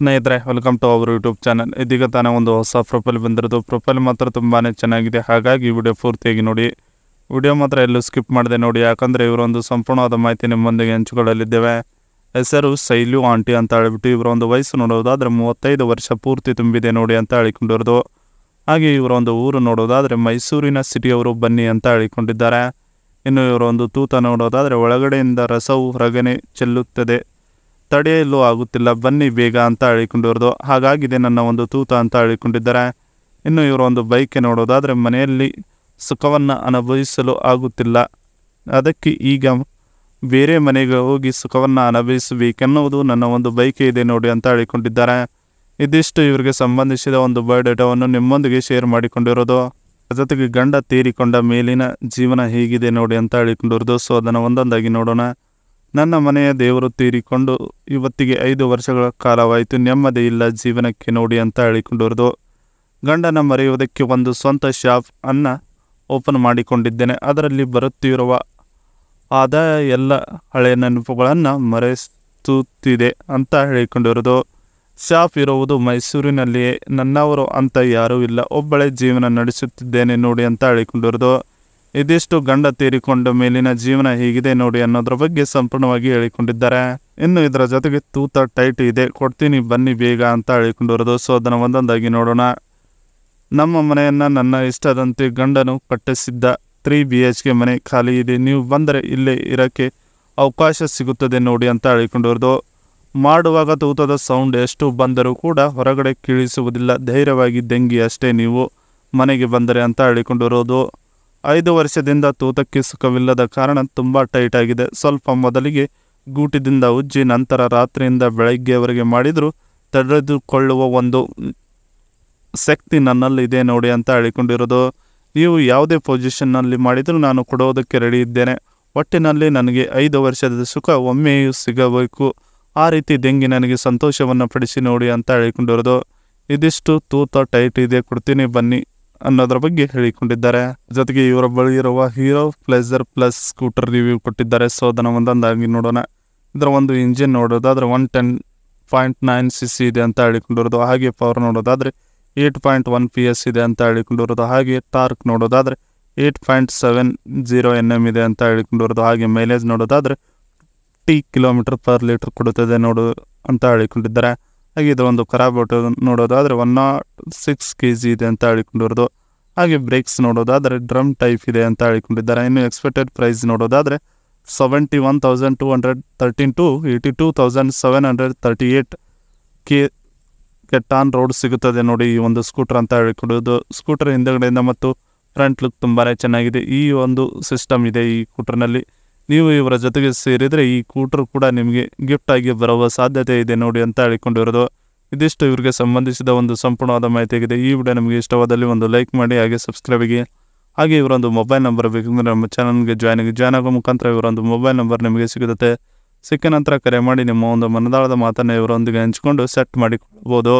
ಸ್ನೇಹಿತರೆ, welcome to our YouTube channel. ಇದೀಗ ತಾನೇ ಒಂದು ಹೊಸ ಪ್ರೊಫೈಲ್ ಬಂದಿರೋದು. ಪ್ರೊಫೈಲ್ ಮಾತ್ರ ತುಂಬಾ ಚೆನ್ನಾಗಿದೆ, ಹಾಗಾಗಿ ವಿಡಿಯೋ ಪೂರ್ತಿಯಾಗಿ ನೋಡಿ. ವಿಡಿಯೋ ಮಾತ್ರ ಎಲ್ಲೂ ಸ್ಕಿಪ್ ಮಾಡದೆ ನೋಡಿ, ಯಾಕಂದರೆ ಇವರೊಂದು ಸಂಪೂರ್ಣವಾದ ಮಾಹಿತಿ ನಿಮ್ಮೊಂದಿಗೆ ಹಂಚಿಕೊಳ್ಳಲಿದ್ದೇವೆ. ಹೆಸರು ಶೈಲು ಆಂಟಿ ಅಂತ ಹೇಳಿಬಿಟ್ಟು ಇವರೊಂದು ವಯಸ್ಸು ನೋಡೋದಾದರೆ 35 ವರ್ಷ ಪೂರ್ತಿ ತುಂಬಿದೆ ನೋಡಿ ಅಂತ ಹೇಳಿಕೊಂಡಿರೋದು. ಹಾಗೆ ಇವರೊಂದು ಊರು ನೋಡೋದಾದರೆ ಮೈಸೂರಿನ ಸಿಟಿಯವರು ಬನ್ನಿ ಅಂತ ಹೇಳಿಕೊಂಡಿದ್ದಾರೆ. ಇನ್ನು ಇವರೊಂದು ತೂತ ನೋಡೋದಾದರೆ ಒಳಗಡೆಯಿಂದ ರಸವು ಹೊರಗನೆ ಚೆಲ್ಲುತ್ತದೆ, ತಡೆಯಲು ಆಗುತ್ತಿಲ್ಲ, ಬನ್ನಿ ಬೇಗ ಅಂತ ಹೇಳಿಕೊಂಡಿರೋದು. ಹಾಗಾಗಿದೆ ನನ್ನ ಒಂದು ತೂತ ಅಂತ ಹೇಳಿಕೊಂಡಿದ್ದಾರೆ. ಇನ್ನು ಇವರೊಂದು ಬೈಕ್ ನೋಡೋದಾದರೆ ಮನೆಯಲ್ಲಿ ಸುಖವನ್ನು ಅನುಭವಿಸಲು ಆಗುತ್ತಿಲ್ಲ, ಅದಕ್ಕೆ ಈಗ ಬೇರೆ ಮನೆಗೆ ಹೋಗಿ ಸುಖವನ್ನು ಅನುಭವಿಸಬೇಕೆನ್ನುವುದು ನನ್ನ ಒಂದು ಬೈಕೆ ಇದೆ ನೋಡಿ ಅಂತ ಹೇಳಿಕೊಂಡಿದ್ದಾರೆ. ಇದಿಷ್ಟು ಇವರಿಗೆ ಸಂಬಂಧಿಸಿದ ಒಂದು ಬಯೋಡೇಟಾವನ್ನು ನಿಮ್ಮೊಂದಿಗೆ ಶೇರ್ ಮಾಡಿಕೊಂಡಿರೋದು. ಜೊತೆಗೆ ಗಂಡ ತೀರಿಕೊಂಡ ಮೇಲಿನ ಜೀವನ ಹೇಗಿದೆ ನೋಡಿ ಅಂತ ಹೇಳಿಕೊಂಡಿರೋದು. ಸೊ ಅದನ್ನು ಒಂದೊಂದಾಗಿ ನೋಡೋಣ. ನನ್ನ ಮನೆಯ ದೇವರು ತೀರಿಕೊಂಡು ಇವತ್ತಿಗೆ 5 ವರ್ಷಗಳ ಕಾಲವಾಯಿತು, ನೆಮ್ಮದಿ ಇಲ್ಲ ಜೀವನಕ್ಕೆ ನೋಡಿ ಅಂತ ಹೇಳಿಕೊಂಡಿರೋದು. ಗಂಡನ ಮರೆಯುವುದಕ್ಕೆ ಒಂದು ಸ್ವಂತ ಶಾಪ್ ಅನ್ನು ಓಪನ್ ಮಾಡಿಕೊಂಡಿದ್ದೇನೆ, ಅದರಲ್ಲಿ ಬರುತ್ತಿರುವ ಆದಾಯ ಎಲ್ಲ ಹಳೆಯ ನೆನಪುಗಳನ್ನು ಮರೆಸುತ್ತಿದೆ ಅಂತ ಹೇಳಿಕೊಂಡಿರೋದು. ಶಾಪ್ ಇರುವುದು ಮೈಸೂರಿನಲ್ಲಿಯೇ, ನನ್ನವರು ಅಂತ ಯಾರೂ ಇಲ್ಲ, ಒಬ್ಬಳೇ ಜೀವನ ನಡೆಸುತ್ತಿದ್ದೇನೆ ನೋಡಿ ಅಂತ ಹೇಳಿಕೊಂಡಿರೋದು. ಇದಿಷ್ಟು ಗಂಡ ತೀರಿಕೊಂಡ ಮೇಲಿನ ಜೀವನ ಹೇಗಿದೆ ನೋಡಿ ಅನ್ನೋದ್ರ ಬಗ್ಗೆ ಸಂಪೂರ್ಣವಾಗಿ ಹೇಳಿಕೊಂಡಿದ್ದಾರೆ. ಇನ್ನು ಇದರ ಜೊತೆಗೆ ತೂತ ಟೈಟ್ ಇದೆ, ಕೊಡ್ತೀನಿ ಬನ್ನಿ ಬೇಗ ಅಂತ ಹೇಳಿಕೊಂಡಿರೋದು. ಸೊ ಅದನ್ನು ಒಂದೊಂದಾಗಿ ನೋಡೋಣ. ನಮ್ಮ ಮನೆಯನ್ನು ನನ್ನ ಇಷ್ಟದಂತೆ ಗಂಡನು ಕಟ್ಟಿಸಿದ್ದ 3 BHK ಮನೆ ಖಾಲಿ ಇದೆ, ನೀವು ಬಂದರೆ ಇಲ್ಲೇ ಇರೋಕ್ಕೆ ಅವಕಾಶ ಸಿಗುತ್ತದೆ ನೋಡಿ ಅಂತ ಹೇಳಿಕೊಂಡಿರೋದು. ಮಾಡುವಾಗ ತೂತದ ಸೌಂಡ್ ಎಷ್ಟು ಬಂದರೂ ಕೂಡ ಹೊರಗಡೆ ಕೀಳಿಸುವುದಿಲ್ಲ, ಧೈರ್ಯವಾಗಿ ದಂಗಿ ಅಷ್ಟೇ ನೀವು ಮನೆಗೆ ಬಂದರೆ ಅಂತ ಹೇಳಿಕೊಂಡಿರೋದು. 5 ವರ್ಷದಿಂದ ತೂತಕ್ಕೆ ಸುಖವಿಲ್ಲದ ಕಾರಣ ತುಂಬ ಟೈಟ್ ಆಗಿದೆ. ಸ್ವಲ್ಪ ಮೊದಲಿಗೆ ಗೂಟದಿಂದ ಉಜ್ಜಿ ನಂತರ ರಾತ್ರಿಯಿಂದ ಬೆಳಗ್ಗೆವರೆಗೆ ಮಾಡಿದರೂ ತಡೆದುಕೊಳ್ಳುವ ಒಂದು ಶಕ್ತಿ ನನ್ನಲ್ಲಿದೆ ನೋಡಿ ಅಂತ ಹೇಳಿಕೊಂಡಿರೋದು. ನೀವು ಯಾವುದೇ ಪೊಸಿಷನ್ನಲ್ಲಿ ಮಾಡಿದರೂ ನಾನು ಕೊಡೋದಕ್ಕೆ ರೆಡಿ ಇದ್ದೇನೆ, ಒಟ್ಟಿನಲ್ಲಿ ನನಗೆ 5 ವರ್ಷದ ಸುಖ ಒಮ್ಮೆಯೂ ಸಿಗಬೇಕು, ಆ ರೀತಿ ದೆಂಗಿ ನನಗೆ ಸಂತೋಷವನ್ನು ಪಡಿಸಿ ನೋಡಿ ಅಂತ ಹೇಳಿಕೊಂಡಿರೋದು. ಇದಿಷ್ಟು ತೂತ ಟೈಟ್ ಇದೆ, ಕೊಡ್ತೀನಿ ಬನ್ನಿ ಅನ್ನೋದ್ರ ಬಗ್ಗೆ ಹೇಳಿಕೊಂಡಿದ್ದಾರೆ. ಜೊತೆಗೆ ಇವರ ಬಳಿ ಇರುವ hero pleasure plus scooter review ಕೊಟ್ಟಿದ್ದಾರೆ. ಸೊ ಅದನ್ನು ಒಂದೊಂದಾಗಿ ನೋಡೋಣ. ಇದರ ಒಂದು ಇಂಜಿನ್ ನೋಡೋದಾದರೆ 110.9 cc ಇದೆ ಅಂತ ಹೇಳಿಕೊಂಡಿರೋದು. ಹಾಗೆ ಪವರ್ ನೋಡೋದಾದರೆ 8.1 PS ಇದೆ ಅಂತ ಹೇಳಿಕೊಂಡಿರೋದು. ಹಾಗೆ ಟಾರ್ಕ್ ನೋಡೋದಾದರೆ 8.70 Nm ಇದೆ ಅಂತ ಹೇಳಿಕೊಂಡಿರೋದು. ಹಾಗೆ ಮೈಲೇಜ್ ನೋಡೋದಾದರೆ 30 km/L ಕೊಡುತ್ತದೆ ನೋಡು ಅಂತ ಹೇಳಿಕೊಂಡಿದ್ದಾರೆ. ಹಾಗೆ ಇದರ ಒಂದು ಖರಾಬ್ ನೋಡೋದಾದರೆ 106 kg ಇದೆ ಅಂತ ಹೇಳಿಕೊಂಡಿರೋದು. ಹಾಗೆ ಬ್ರೇಕ್ಸ್ ನೋಡೋದಾದರೆ ಡ್ರಮ್ ಟೈಪ್ ಇದೆ ಅಂತ ಹೇಳಿಕೊಂಡಿದ್ದಾರೆ. ಇನ್ನು ಎಕ್ಸ್ಪೆಕ್ಟೆಡ್ ಪ್ರೈಸ್ ನೋಡೋದಾದರೆ 71,213 to 82,738 ಟಾನ್ ರೋಡ್ ಸಿಗುತ್ತದೆ ನೋಡಿ ಈ ಒಂದು ಸ್ಕೂಟರ್ ಅಂತ ಹೇಳಿಕೊಡೋದು. ಸ್ಕೂಟರ್ ಹಿಂದಗಡೆಯಿಂದ ಮತ್ತು ಫ್ರಂಟ್ ಲುಕ್ ತುಂಬಾ ಚೆನ್ನಾಗಿದೆ. ಈ ಒಂದು ಸಿಸ್ಟಮ್ ಇದೆ ಈ ಸ್ಕೂಟರ್ನಲ್ಲಿ. ನೀವು ಇವರ ಜೊತೆಗೆ ಸೇರಿದರೆ ಈ ಸ್ಕೂಟರ್ ಕೂಡ ನಿಮಗೆ ಗಿಫ್ಟ್ ಆಗಿ ಬರುವ ಸಾಧ್ಯತೆ ಇದೆ ನೋಡಿ ಅಂತ ಹೇಳಿಕೊಂಡಿರೋದು. ಇದಿಷ್ಟು ಇವರಿಗೆ ಸಂಬಂಧಿಸಿದ ಒಂದು ಸಂಪೂರ್ಣವಾದ ಮಾಹಿತಿ ಆಗಿದೆ. ಈ ವಿಡಿಯೋ ನಿಮಗೆ ಇಷ್ಟವಾದಲ್ಲಿ ಒಂದು ಲೈಕ್ ಮಾಡಿ, ಹಾಗೆ ಸಬ್ಸ್ಕ್ರೈಬ್ ಆಗಿ. ಹಾಗೆ ಇವರೊಂದು ಮೊಬೈಲ್ ನಂಬರ್ ಬೇಕಂದರೆ ನಮ್ಮ ಚಾನಲ್ಗೆ ಜಾಯ್ನ್ ಆಗೋ ಮುಖಾಂತರ ಇವರೊಂದು ಮೊಬೈಲ್ ನಂಬರ್ ನಿಮಗೆ ಸಿಗುತ್ತೆ. ಸಿಕ್ಕ ನಂತರ ಕರೆ ಮಾಡಿ ನಿಮ್ಮ ಒಂದು ಮನದಾಳದ ಮಾತನ್ನು ಇವರೊಂದಿಗೆ ಹಂಚಿಕೊಂಡು ಸೆಟ್ ಮಾಡಿಕೊಳ್ಬೋದು.